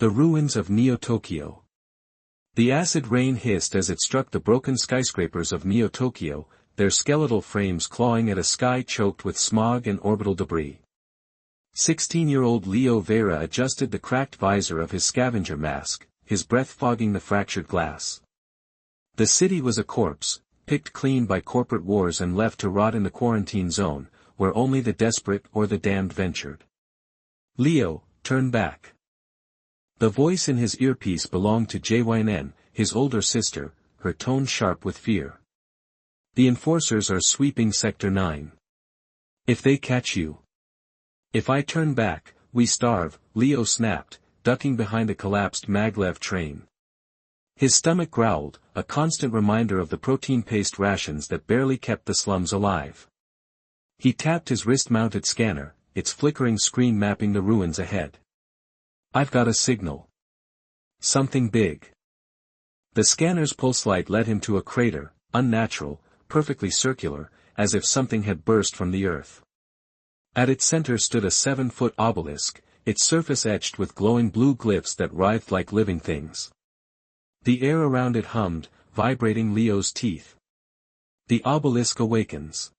The ruins of Neo-Tokyo. The acid rain hissed as it struck the broken skyscrapers of Neo-Tokyo, their skeletal frames clawing at a sky choked with smog and orbital debris. 16-year-old Leo Vera adjusted the cracked visor of his scavenger mask, his breath fogging the fractured glass. The city was a corpse, picked clean by corporate wars and left to rot in the quarantine zone, where only the desperate or the damned ventured. Leo, turn back. The voice in his earpiece belonged to Jyn, his older sister, her tone sharp with fear. The enforcers are sweeping Sector 9. If they catch you. If I turn back, we starve, Leo snapped, ducking behind a collapsed maglev train. His stomach growled, a constant reminder of the protein-paste rations that barely kept the slums alive. He tapped his wrist-mounted scanner, its flickering screen mapping the ruins ahead. I've got a signal. Something big. The scanner's pulse light led him to a crater, unnatural, perfectly circular, as if something had burst from the earth. At its center stood a 7-foot obelisk, its surface etched with glowing blue glyphs that writhed like living things. The air around it hummed, vibrating Leo's teeth. The obelisk awakens.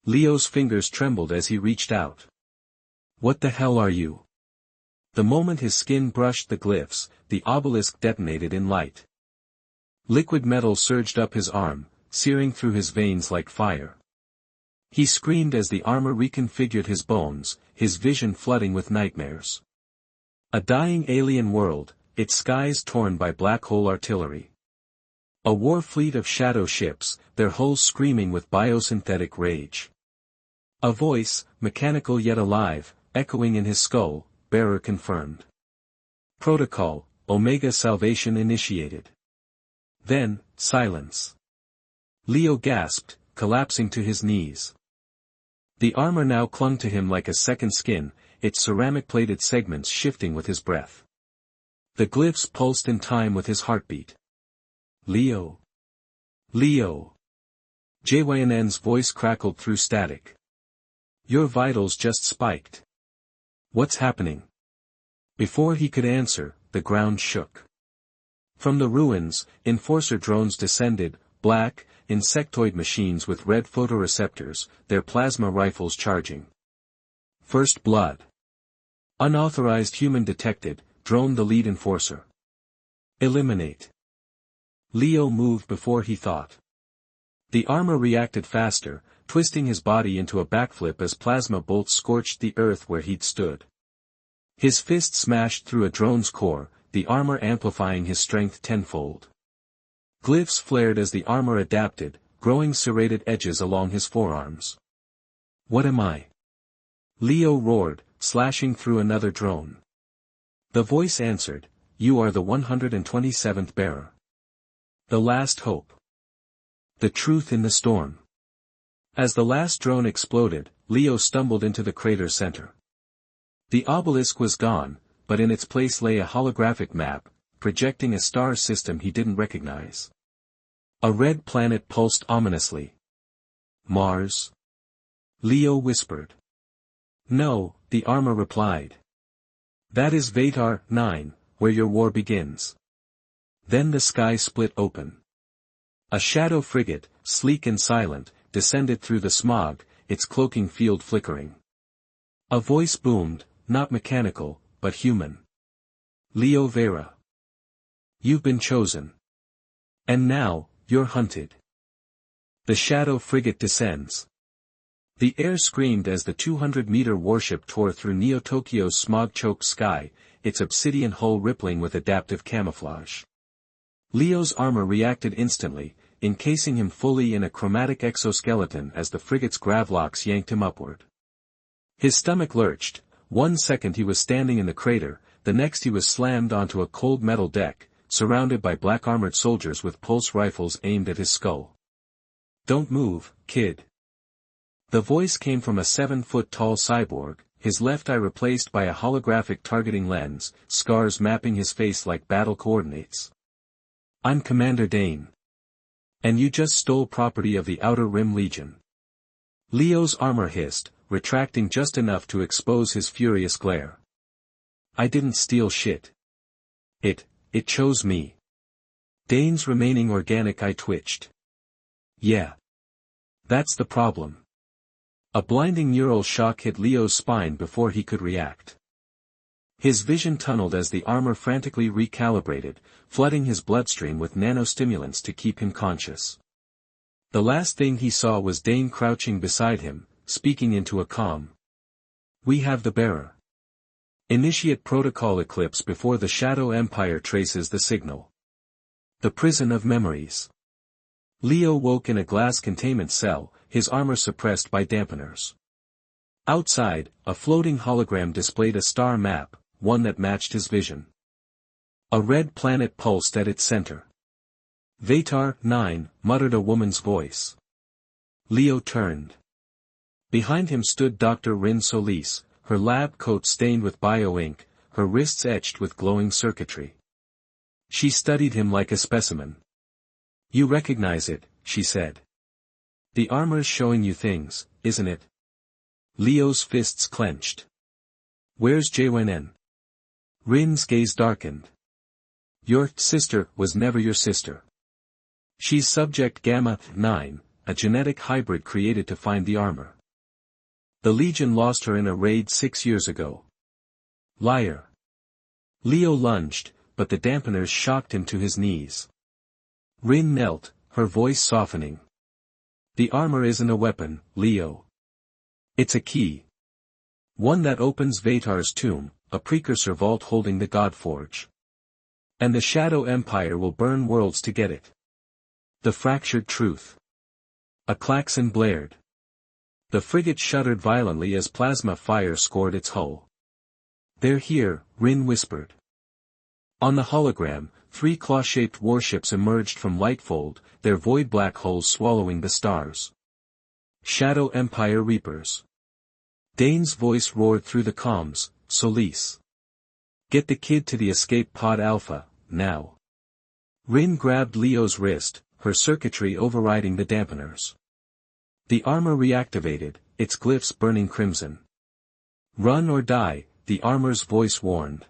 Leo's fingers trembled as he reached out. What the hell are you? The moment his skin brushed the glyphs, the obelisk detonated in light. Liquid metal surged up his arm, searing through his veins like fire. He screamed as the armor reconfigured his bones, his vision flooding with nightmares. A dying alien world, its skies torn by black hole artillery. A war fleet of shadow ships, their hulls screaming with biosynthetic rage. A voice, mechanical yet alive, echoing in his skull, bearer confirmed. Protocol, Omega salvation initiated. Then, silence. Leo gasped, collapsing to his knees. The armor now clung to him like a second skin, its ceramic-plated segments shifting with his breath. The glyphs pulsed in time with his heartbeat. Leo. Leo. Jyn's voice crackled through static. Your vitals just spiked. What's happening? Before he could answer, the ground shook. From the ruins, enforcer drones descended, black, insectoid machines with red photoreceptors, their plasma rifles charging. First blood. Unauthorized human detected, droned the lead enforcer. Eliminate. Leo moved before he thought. The armor reacted faster, twisting his body into a backflip as plasma bolts scorched the earth where he'd stood. His fist smashed through a drone's core, the armor amplifying his strength tenfold. Glyphs flared as the armor adapted, growing serrated edges along his forearms. What am I? Leo roared, slashing through another drone. The voice answered, you are the 127th bearer. The last hope. The truth in the storm. As the last drone exploded, Leo stumbled into the crater center. The obelisk was gone, but in its place lay a holographic map, projecting a star system he didn't recognize. A red planet pulsed ominously. Mars? Leo whispered. No, the armor replied. That is Vatar 9, where your war begins. Then the sky split open. A shadow frigate, sleek and silent, descended through the smog, its cloaking field flickering. A voice boomed, not mechanical, but human. Leo Vera. You've been chosen. And now, you're hunted. The shadow frigate descends. The air screamed as the 200-meter warship tore through Neo-Tokyo's smog-choked sky, its obsidian hull rippling with adaptive camouflage. Leo's armor reacted instantly, encasing him fully in a chromatic exoskeleton as the frigate's gravlocks yanked him upward. His stomach lurched. 1 second he was standing in the crater, the next he was slammed onto a cold metal deck, surrounded by black-armored soldiers with pulse rifles aimed at his skull. Don't move, kid. The voice came from a 7-foot-tall cyborg, his left eye replaced by a holographic targeting lens, scars mapping his face like battle coordinates. I'm Commander Dane. And you just stole property of the Outer Rim Legion. Leo's armor hissed, retracting just enough to expose his furious glare. I didn't steal shit. It chose me. Dane's remaining organic eye twitched. Yeah. That's the problem. A blinding neural shock hit Leo's spine before he could react. His vision tunneled as the armor frantically recalibrated, flooding his bloodstream with nanostimulants to keep him conscious. The last thing he saw was Dane crouching beside him, speaking into a comm. "We have the bearer. Initiate protocol eclipse before the Shadow Empire traces the signal." The prison of memories. Leo woke in a glass containment cell, his armor suppressed by dampeners. Outside, a floating hologram displayed a star map, one that matched his vision. A red planet pulsed at its center. "Vatar 9, muttered a woman's voice. Leo turned. Behind him stood Dr. Rin Solis, her lab coat stained with bio-ink, her wrists etched with glowing circuitry. She studied him like a specimen. "You recognize it," she said. "The armor's showing you things, isn't it?" Leo's fists clenched. "Where's JYN?" Rin's gaze darkened. "Your sister was never your sister. She's Subject Gamma 9, a genetic hybrid created to find the armor. The Legion lost her in a raid 6 years ago." "Liar." Leo lunged, but the dampeners shocked him to his knees. Rin knelt, her voice softening. "The armor isn't a weapon, Leo. It's a key. One that opens Vatar's tomb, a precursor vault holding the Godforge. And the Shadow Empire will burn worlds to get it." The fractured truth. A klaxon blared. The frigate shuddered violently as plasma fire scored its hull. "They're here," Rin whispered. On the hologram, 3 claw-shaped warships emerged from Lightfold, their void black hulls swallowing the stars. Shadow Empire Reapers. Dane's voice roared through the comms, "Solis. Get the kid to the escape pod Alpha, now." Rin grabbed Leo's wrist, her circuitry overriding the dampeners. The armor reactivated, its glyphs burning crimson. "Run or die," the armor's voice warned.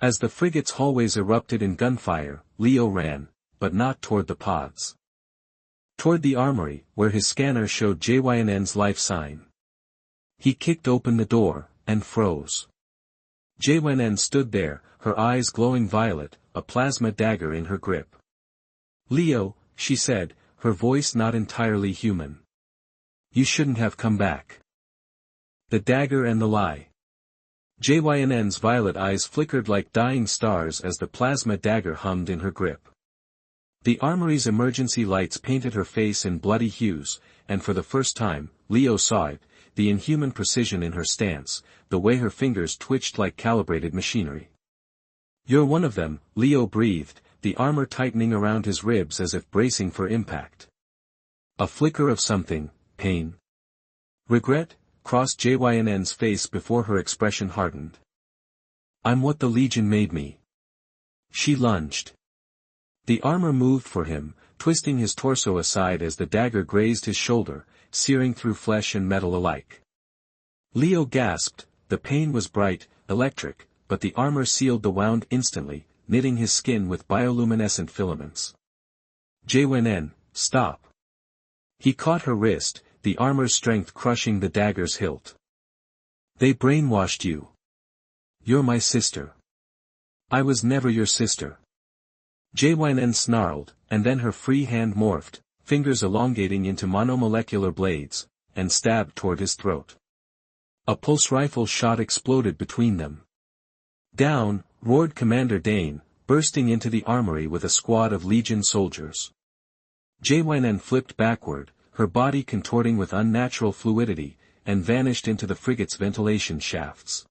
As the frigate's hallways erupted in gunfire, Leo ran, but not toward the pods. Toward the armory, where his scanner showed JYNN's life sign. He kicked open the door, and froze. JYN stood there, her eyes glowing violet, a plasma dagger in her grip. "Leo," she said, her voice not entirely human. "You shouldn't have come back." The dagger and the lie. JYNN's violet eyes flickered like dying stars as the plasma dagger hummed in her grip. The armory's emergency lights painted her face in bloody hues, and for the first time, Leo saw it, the inhuman precision in her stance, the way her fingers twitched like calibrated machinery. "You're one of them," Leo breathed, the armor tightening around his ribs as if bracing for impact. A flicker of something, pain. Regret, crossed JYNN's face before her expression hardened. "I'm what the Legion made me." She lunged. The armor moved for him, twisting his torso aside as the dagger grazed his shoulder, searing through flesh and metal alike. Leo gasped, the pain was bright, electric, but the armor sealed the wound instantly, knitting his skin with bioluminescent filaments. JYN, stop. He caught her wrist, the armor's strength crushing the dagger's hilt. "They brainwashed you. You're my sister." "I was never your sister." JYN snarled, and then her free hand morphed, fingers elongating into monomolecular blades, and stabbed toward his throat. A pulse rifle shot exploded between them. "Down," roared Commander Dane, bursting into the armory with a squad of Legion soldiers. JYN flipped backward, her body contorting with unnatural fluidity, and vanished into the frigate's ventilation shafts.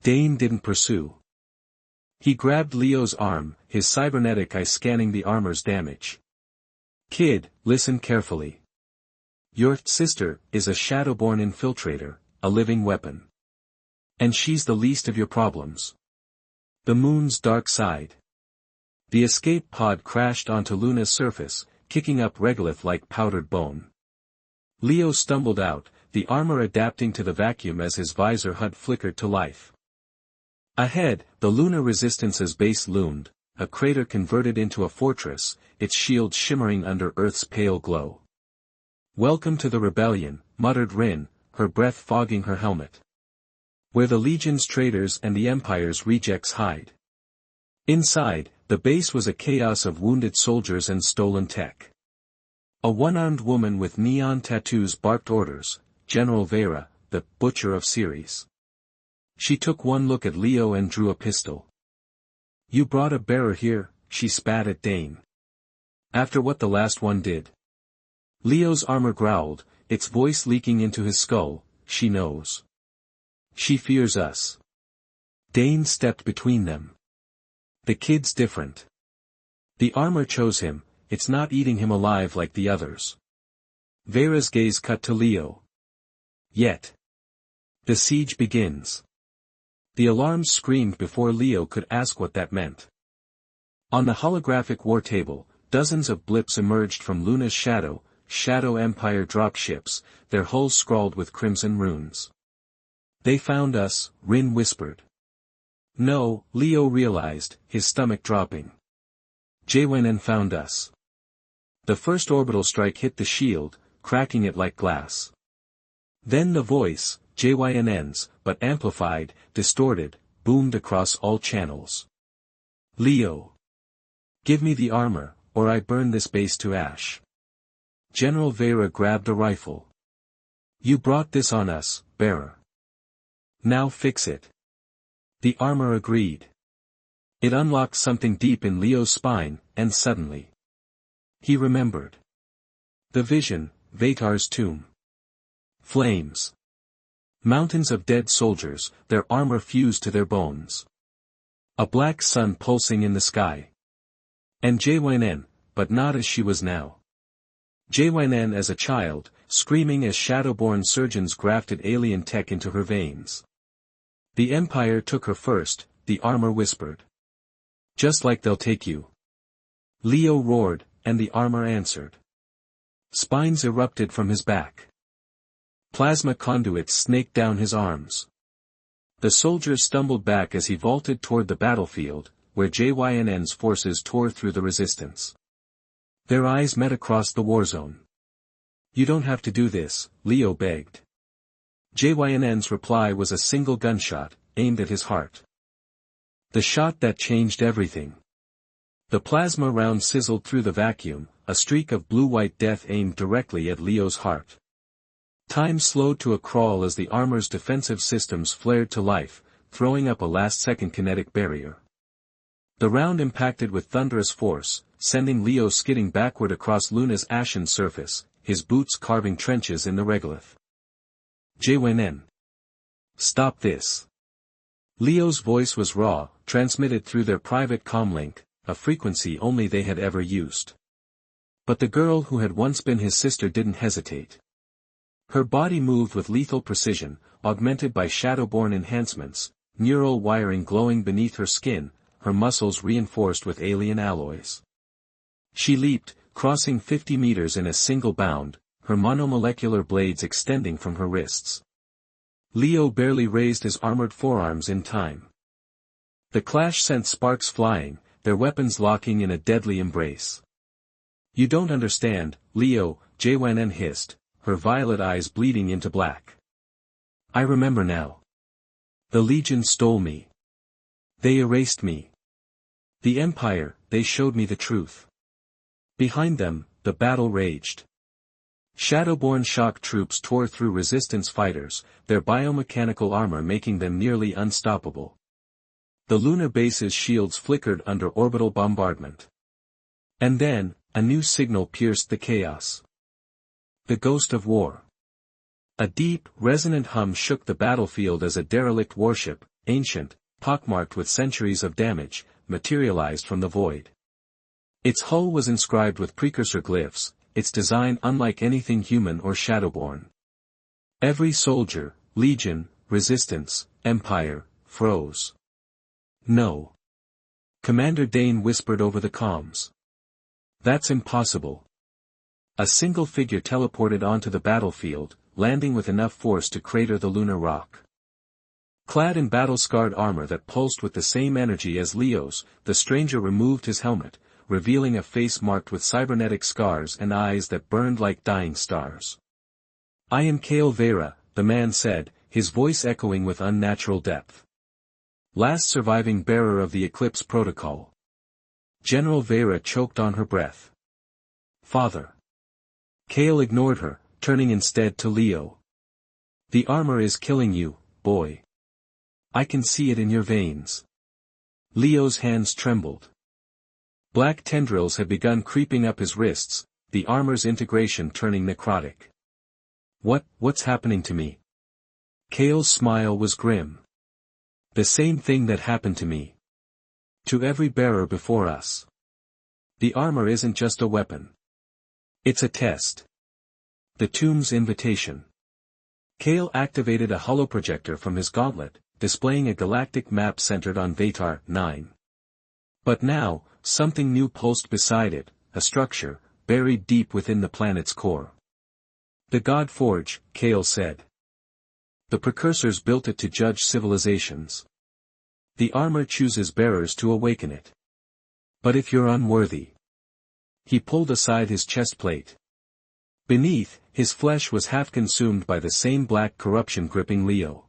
Dane didn't pursue. He grabbed Leo's arm, his cybernetic eye scanning the armor's damage. "Kid, listen carefully. Your sister is a shadowborn infiltrator, a living weapon. And she's the least of your problems. The moon's dark side." The escape pod crashed onto Luna's surface, kicking up regolith like powdered bone. Leo stumbled out, the armor adapting to the vacuum as his visor HUD flickered to life. Ahead, the lunar resistance's base loomed, a crater converted into a fortress, its shield shimmering under Earth's pale glow. "Welcome to the rebellion," muttered Rin, her breath fogging her helmet. "Where the Legion's traitors and the Empire's rejects hide." Inside, the base was a chaos of wounded soldiers and stolen tech. A one-armed woman with neon tattoos barked orders, "General Vera, the Butcher of Ceres." She took one look at Leo and drew a pistol. "You brought a bearer here," she spat at Dane. "After what the last one did." Leo's armor growled, its voice leaking into his skull, "She knows. She fears us." Dane stepped between them. "The kid's different. The armor chose him, it's not eating him alive like the others." Vera's gaze cut to Leo. "Yet. The siege begins." The alarms screamed before Leo could ask what that meant. On the holographic war table, dozens of blips emerged from Luna's shadow Empire dropships, their hulls scrawled with crimson runes. "They found us," Rin whispered. "No," Leo realized, his stomach dropping. "JYN found us." The first orbital strike hit the shield, cracking it like glass. Then the voice, JYN's, but amplified, distorted, boomed across all channels. "Leo. Give me the armor, or I burn this base to ash." General Vera grabbed a rifle. "You brought this on us, bearer. Now fix it." The armor agreed. It unlocked something deep in Leo's spine, and suddenly he remembered. The vision, Vatar's tomb. Flames. Mountains of dead soldiers, their armor fused to their bones. A black sun pulsing in the sky. And JYN, but not as she was now. JYN as a child, screaming as shadowborn surgeons grafted alien tech into her veins. The Empire took her first, the armor whispered. "Just like they'll take you." Leo roared, and the armor answered. Spines erupted from his back. Plasma conduits snaked down his arms. The soldier stumbled back as he vaulted toward the battlefield, where JYN's forces tore through the resistance. Their eyes met across the war zone. "You don't have to do this," Leo begged. JYN's reply was a single gunshot, aimed at his heart. The shot that changed everything. The plasma round sizzled through the vacuum, a streak of blue-white death aimed directly at Leo's heart. Time slowed to a crawl as the armor's defensive systems flared to life, throwing up a last-second kinetic barrier. The round impacted with thunderous force, sending Leo skidding backward across Luna's ashen surface, his boots carving trenches in the regolith. JYN. Stop this. Leo's voice was raw, transmitted through their private comlink, a frequency only they had ever used. But the girl who had once been his sister didn't hesitate. Her body moved with lethal precision, augmented by shadowborn enhancements, neural wiring glowing beneath her skin, her muscles reinforced with alien alloys. She leaped, crossing 50 meters in a single bound, her monomolecular blades extending from her wrists. Leo barely raised his armored forearms in time. The clash sent sparks flying, their weapons locking in a deadly embrace. "You don't understand, Leo," JYN hissed, her violet eyes bleeding into black. "I remember now. The Legion stole me. They erased me. The Empire, they showed me the truth." Behind them, the battle raged. Shadowborn shock troops tore through resistance fighters, their biomechanical armor making them nearly unstoppable. The lunar base's shields flickered under orbital bombardment. And then, a new signal pierced the chaos. The ghost of war. A deep, resonant hum shook the battlefield as a derelict warship, ancient, pockmarked with centuries of damage, materialized from the void. Its hull was inscribed with precursor glyphs, its design unlike anything human or shadowborn. Every soldier, legion, resistance, empire, froze. "No." Commander Dane whispered over the comms. "That's impossible." A single figure teleported onto the battlefield, landing with enough force to crater the lunar rock. Clad in battle-scarred armor that pulsed with the same energy as Leo's, the stranger removed his helmet, revealing a face marked with cybernetic scars and eyes that burned like dying stars. "I am Kale Vera," the man said, his voice echoing with unnatural depth. "Last surviving bearer of the Eclipse Protocol." General Vera choked on her breath. "Father." Kale ignored her, turning instead to Leo. "The armor is killing you, boy. I can see it in your veins." Leo's hands trembled. Black tendrils had begun creeping up his wrists, the armor's integration turning necrotic. What's happening to me?" Kale's smile was grim. "The same thing that happened to me. To every bearer before us. The armor isn't just a weapon. It's a test. The tomb's invitation." Kale activated a holoprojector from his gauntlet, displaying a galactic map centered on Vatar 9. But now, something new pulsed beside it, a structure, buried deep within the planet's core. "The God Forge," Kale said. "The precursors built it to judge civilizations. The armor chooses bearers to awaken it. But if you're unworthy..." He pulled aside his chest plate. Beneath, his flesh was half consumed by the same black corruption gripping Leo.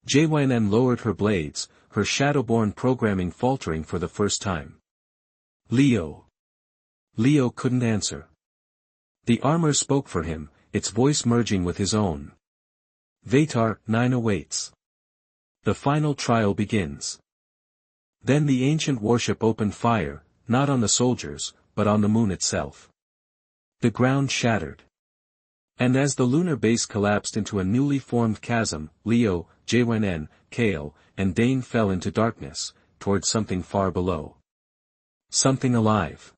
JYNN lowered her blades, her shadowborn programming faltering for the first time. "Leo." Leo couldn't answer. The armor spoke for him, its voice merging with his own. "Vatar 9 awaits. The final trial begins." Then the ancient warship opened fire, not on the soldiers, but on the moon itself. The ground shattered. And as the lunar base collapsed into a newly formed chasm, Leo, JYNN, Kale, and Dane fell into darkness, toward something far below. Something alive.